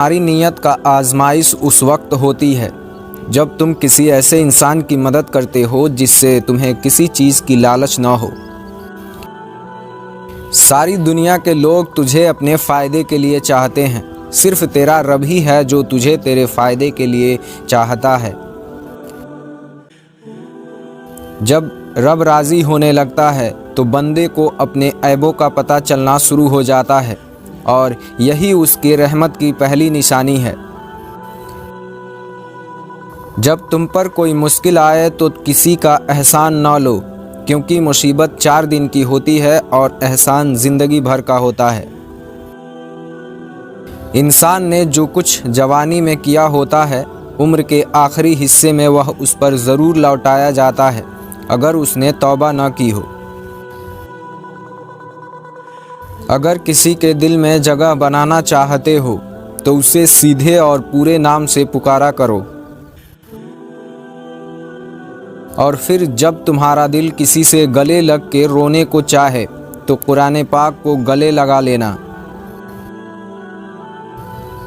ہماری نیت کا آزمائش اس وقت ہوتی ہے جب تم کسی ایسے انسان کی مدد کرتے ہو جس سے تمہیں کسی چیز کی لالچ نہ ہو۔ ساری دنیا کے لوگ تجھے اپنے فائدے کے لیے چاہتے ہیں، صرف تیرا رب ہی ہے جو تجھے تیرے فائدے کے لیے چاہتا ہے۔ جب رب راضی ہونے لگتا ہے تو بندے کو اپنے عیبوں کا پتہ چلنا شروع ہو جاتا ہے، اور یہی اس کی رحمت کی پہلی نشانی ہے۔ جب تم پر کوئی مشکل آئے تو کسی کا احسان نہ لو، کیونکہ مصیبت 4 دن کی ہوتی ہے اور احسان زندگی بھر کا ہوتا ہے۔ انسان نے جو کچھ جوانی میں کیا ہوتا ہے، عمر کے آخری حصے میں وہ اس پر ضرور لوٹایا جاتا ہے اگر اس نے توبہ نہ کی ہو۔ اگر کسی کے دل میں جگہ بنانا چاہتے ہو تو اسے سیدھے اور پورے نام سے پکارا کرو، اور پھر جب تمہارا دل کسی سے گلے لگ کے رونے کو چاہے تو قرآن پاک کو گلے لگا لینا۔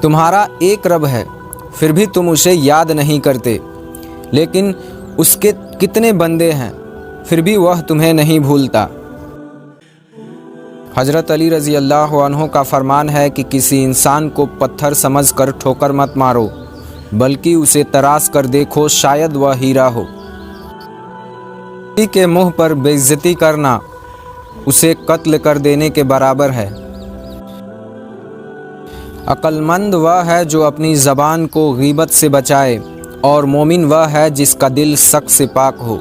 تمہارا ایک رب ہے، پھر بھی تم اسے یاد نہیں کرتے، لیکن اس کے کتنے بندے ہیں، پھر بھی وہ تمہیں نہیں بھولتا۔ حضرت علی رضی اللہ عنہ کا فرمان ہے کہ کسی انسان کو پتھر سمجھ کر ٹھوکر مت مارو، بلکہ اسے تراش کر دیکھو، شاید وہ ہیرا ہو۔ کسی کے منہ پر بے عزتی کرنا اسے قتل کر دینے کے برابر ہے۔ عقل مند وہ ہے جو اپنی زبان کو غیبت سے بچائے، اور مومن وہ ہے جس کا دل شک سے پاک ہو۔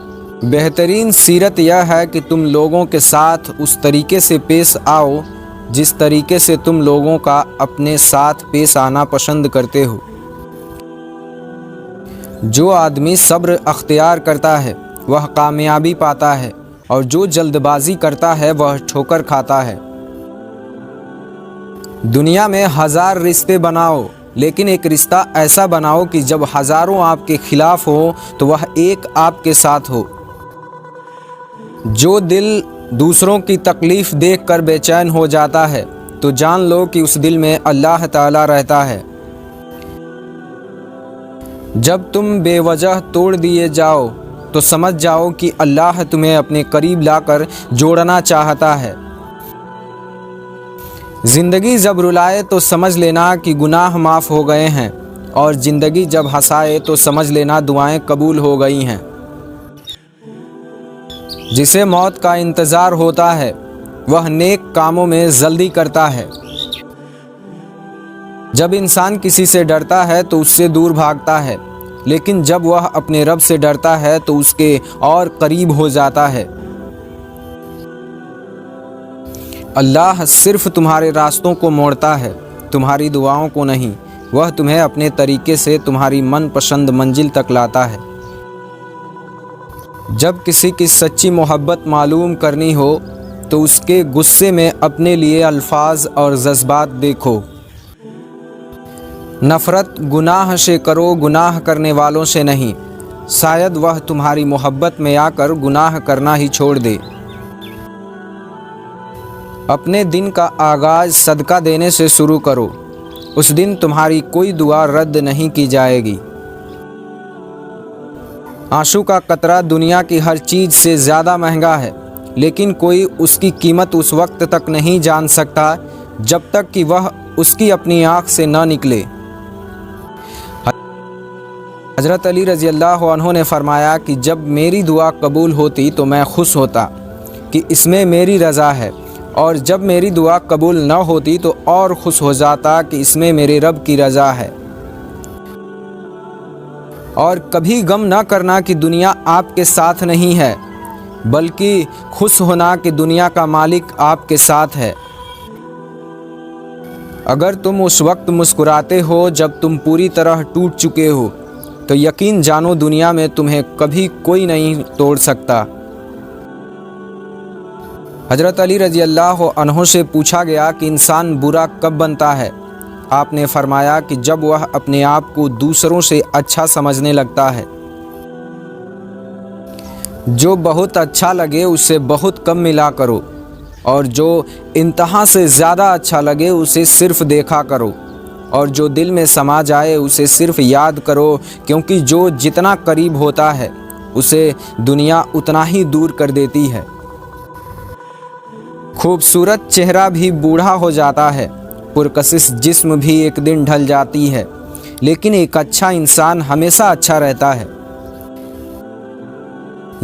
بہترین سیرت یہ ہے کہ تم لوگوں کے ساتھ اس طریقے سے پیش آؤ جس طریقے سے تم لوگوں کا اپنے ساتھ پیش آنا پسند کرتے ہو۔ جو آدمی صبر اختیار کرتا ہے وہ کامیابی پاتا ہے، اور جو جلد بازی کرتا ہے وہ ٹھوکر کھاتا ہے۔ دنیا میں 1000 رشتے بناؤ، لیکن ایک رشتہ ایسا بناؤ کہ جب ہزاروں آپ کے خلاف ہو تو وہ ایک آپ کے ساتھ ہو۔ جو دل دوسروں کی تکلیف دیکھ کر بے چین ہو جاتا ہے تو جان لو کہ اس دل میں اللہ تعالی رہتا ہے۔ جب تم بے وجہ توڑ دیے جاؤ تو سمجھ جاؤ کہ اللہ تمہیں اپنے قریب لا کر جوڑنا چاہتا ہے۔ زندگی جب رلائے تو سمجھ لینا کہ گناہ معاف ہو گئے ہیں، اور زندگی جب ہنسائے تو سمجھ لینا دعائیں قبول ہو گئی ہیں۔ جسے موت کا انتظار ہوتا ہے وہ نیک کاموں میں جلدی کرتا ہے۔ جب انسان کسی سے ڈرتا ہے تو اس سے دور بھاگتا ہے، لیکن جب وہ اپنے رب سے ڈرتا ہے تو اس کے اور قریب ہو جاتا ہے۔ اللہ صرف تمہارے راستوں کو موڑتا ہے، تمہاری دعاؤں کو نہیں۔ وہ تمہیں اپنے طریقے سے تمہاری من پسند منزل تک لاتا ہے۔ جب کسی کی سچی محبت معلوم کرنی ہو تو اس کے غصے میں اپنے لیے الفاظ اور جذبات دیکھو۔ نفرت گناہ سے کرو، گناہ کرنے والوں سے نہیں، شاید وہ تمہاری محبت میں آ کر گناہ کرنا ہی چھوڑ دے۔ اپنے دن کا آغاز صدقہ دینے سے شروع کرو، اس دن تمہاری کوئی دعا رد نہیں کی جائے گی۔ آنسو کا قطرہ دنیا کی ہر چیز سے زیادہ مہنگا ہے، لیکن کوئی اس کی قیمت اس وقت تک نہیں جان سکتا جب تک کہ وہ اس کی اپنی آنکھ سے نہ نکلے۔ حضرت علی رضی اللہ عنہ نے فرمایا کہ جب میری دعا قبول ہوتی تو میں خوش ہوتا کہ اس میں میری رضا ہے، اور جب میری دعا قبول نہ ہوتی تو اور خوش ہو جاتا کہ اس میں میرے رب کی رضا ہے۔ اور کبھی غم نہ کرنا کہ دنیا آپ کے ساتھ نہیں ہے، بلکہ خوش ہونا کہ دنیا کا مالک آپ کے ساتھ ہے۔ اگر تم اس وقت مسکراتے ہو جب تم پوری طرح ٹوٹ چکے ہو تو یقین جانو دنیا میں تمہیں کبھی کوئی نہیں توڑ سکتا۔ حضرت علی رضی اللہ عنہ سے پوچھا گیا کہ انسان برا کب بنتا ہے؟ آپ نے فرمایا کہ جب وہ اپنے آپ کو دوسروں سے اچھا سمجھنے لگتا ہے۔ جو بہت اچھا لگے اسے بہت کم ملا کرو، اور جو انتہا سے زیادہ اچھا لگے اسے صرف دیکھا کرو۔ اور جو دل میں سما جائے اسے صرف یاد کرو، کیونکہ جو جتنا قریب ہوتا ہے اسے دنیا اتنا ہی دور کر دیتی ہے۔ خوبصورت چہرہ بھی بوڑھا ہو جاتا ہے، پرکشش جسم بھی ایک دن ڈھل جاتی ہے، لیکن ایک اچھا انسان ہمیشہ اچھا رہتا ہے۔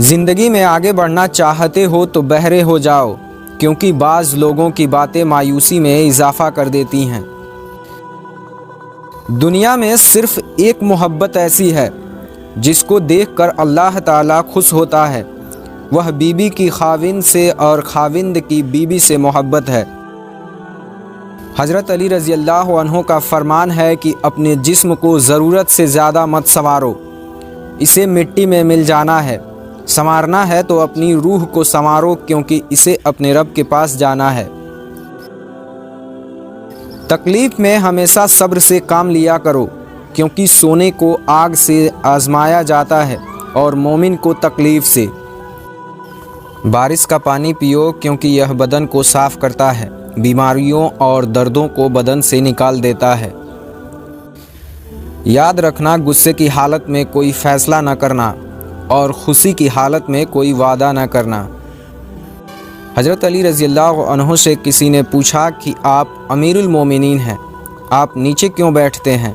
زندگی میں آگے بڑھنا چاہتے ہو تو بہرے ہو جاؤ، کیونکہ بعض لوگوں کی باتیں مایوسی میں اضافہ کر دیتی ہیں۔ دنیا میں صرف ایک محبت ایسی ہے جس کو دیکھ کر اللہ تعالیٰ خوش ہوتا ہے، وہ بیوی کی خاوند سے اور خاوند کی بیوی سے محبت ہے۔ حضرت علی رضی اللہ عنہ کا فرمان ہے کہ اپنے جسم کو ضرورت سے زیادہ مت سنوارو، اسے مٹی میں مل جانا ہے۔ سنوارنا ہے تو اپنی روح کو سنوارو، کیونکہ اسے اپنے رب کے پاس جانا ہے۔ تکلیف میں ہمیشہ صبر سے کام لیا کرو، کیونکہ سونے کو آگ سے آزمایا جاتا ہے اور مومن کو تکلیف سے۔ بارش کا پانی پیو، کیونکہ یہ بدن کو صاف کرتا ہے، بیماریوں اور دردوں کو بدن سے نکال دیتا ہے۔ یاد رکھنا، غصے کی حالت میں کوئی فیصلہ نہ کرنا اور خوشی کی حالت میں کوئی وعدہ نہ کرنا۔ حضرت علی رضی اللہ عنہ سے کسی نے پوچھا کہ آپ امیر المومنین ہیں، آپ نیچے کیوں بیٹھتے ہیں؟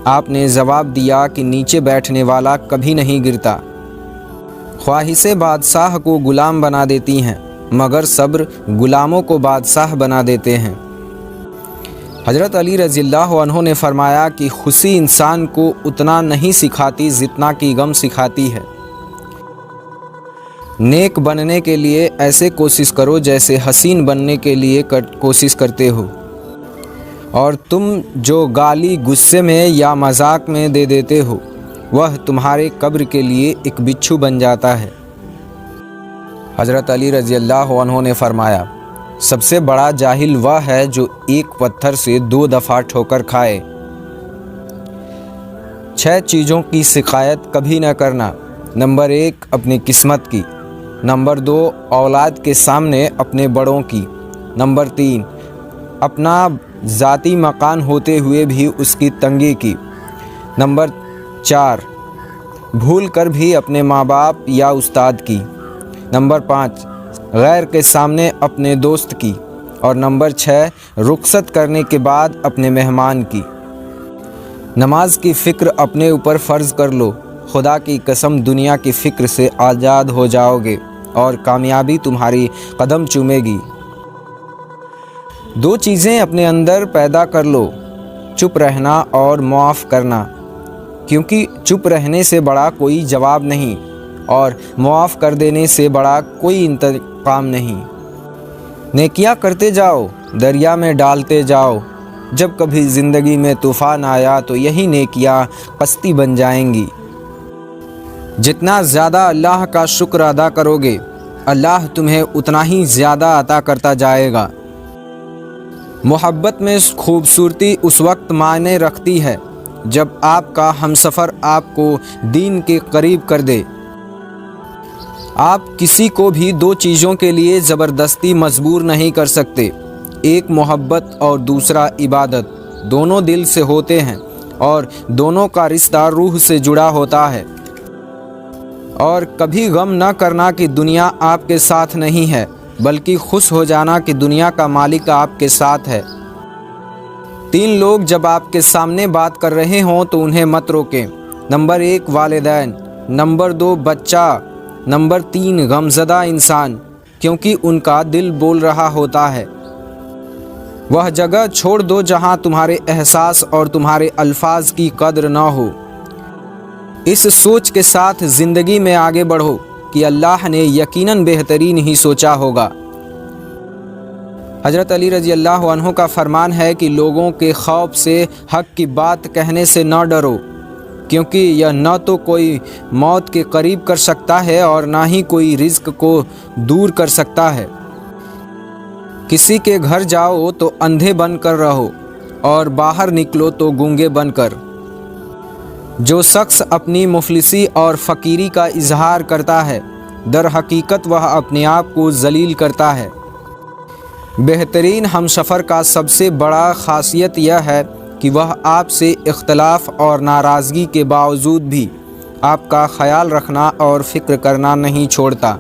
آپ نے جواب دیا کہ نیچے بیٹھنے والا کبھی نہیں گرتا۔ خواہشیں بادشاہ کو غلام بنا دیتی ہیں، مگر صبر غلاموں کو بادشاہ بنا دیتے ہیں۔ حضرت علی رضی اللہ عنہ نے فرمایا کہ خوشی انسان کو اتنا نہیں سکھاتی جتنا کہ غم سکھاتی ہے۔ نیک بننے کے لیے ایسے کوشش کرو جیسے حسین بننے کے لیے کوشش کرتے ہو، اور تم جو گالی غصے میں یا مذاق میں دے دیتے ہو وہ تمہارے قبر کے لیے ایک بچھو بن جاتا ہے۔ حضرت علی رضی اللہ عنہ نے فرمایا، سب سے بڑا جاہل وہ ہے جو ایک پتھر سے 2 دفعہ ٹھوکر کھائے۔ 6 چیزوں کی شکایت کبھی نہ کرنا۔ نمبر 1 اپنی قسمت کی، نمبر 2 اولاد کے سامنے اپنے بڑوں کی، نمبر 3 اپنا ذاتی مکان ہوتے ہوئے بھی اس کی تنگی کی، نمبر 4 بھول کر بھی اپنے ماں باپ یا استاد کی، نمبر 5 غیر کے سامنے اپنے دوست کی، اور نمبر 6 رخصت کرنے کے بعد اپنے مہمان کی۔ نماز کی فکر اپنے اوپر فرض کر لو، خدا کی قسم دنیا کی فکر سے آزاد ہو جاؤ گے اور کامیابی تمہاری قدم چومے گی۔ 2 چیزیں اپنے اندر پیدا کر لو، چپ رہنا اور معاف کرنا، کیونکہ چپ رہنے سے بڑا کوئی جواب نہیں اور معاف کر دینے سے بڑا کوئی انتقام نہیں۔ نیکیاں کرتے جاؤ، دریا میں ڈالتے جاؤ، جب کبھی زندگی میں طوفان آیا تو یہی نیکیاں کشتی بن جائیں گی۔ جتنا زیادہ اللہ کا شکر ادا کرو گے، اللہ تمہیں اتنا ہی زیادہ عطا کرتا جائے گا۔ محبت میں خوبصورتی اس وقت معنی رکھتی ہے جب آپ کا ہمسفر آپ کو دین کے قریب کر دے۔ آپ کسی کو بھی 2 چیزوں کے لیے زبردستی مجبور نہیں کر سکتے، ایک محبت اور دوسرا عبادت۔ دونوں دل سے ہوتے ہیں اور دونوں کا رشتہ روح سے جڑا ہوتا ہے۔ اور کبھی غم نہ کرنا کہ دنیا آپ کے ساتھ نہیں ہے، بلکہ خوش ہو جانا کہ دنیا کا مالک آپ کے ساتھ ہے۔ 3 لوگ جب آپ کے سامنے بات کر رہے ہوں تو انہیں مت روکیں۔ نمبر 1 والدین، نمبر 2 بچہ، نمبر 3 غمزدہ انسان، کیونکہ ان کا دل بول رہا ہوتا ہے۔ وہ جگہ چھوڑ دو جہاں تمہارے احساس اور تمہارے الفاظ کی قدر نہ ہو۔ اس سوچ کے ساتھ زندگی میں آگے بڑھو کہ اللہ نے یقیناً بہترین ہی سوچا ہوگا۔ حضرت علی رضی اللہ عنہ کا فرمان ہے کہ لوگوں کے خوف سے حق کی بات کہنے سے نہ ڈرو، کیونکہ یہ نہ تو کوئی موت کے قریب کر سکتا ہے اور نہ ہی کوئی رزق کو دور کر سکتا ہے۔ کسی کے گھر جاؤ تو اندھے بن کر رہو اور باہر نکلو تو گونگے بن کر۔ جو شخص اپنی مفلسی اور فقیری کا اظہار کرتا ہے، در حقیقت وہ اپنے آپ کو ذلیل کرتا ہے۔ بہترین ہمسفر کا سب سے بڑا خاصیت یہ ہے کہ کہ وہ آپ سے اختلاف اور ناراضگی کے باوجود بھی آپ کا خیال رکھنا اور فکر کرنا نہیں چھوڑتا۔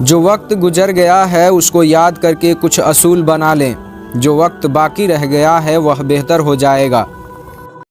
جو وقت گزر گیا ہے اس کو یاد کر کے کچھ اصول بنا لیں، جو وقت باقی رہ گیا ہے وہ بہتر ہو جائے گا۔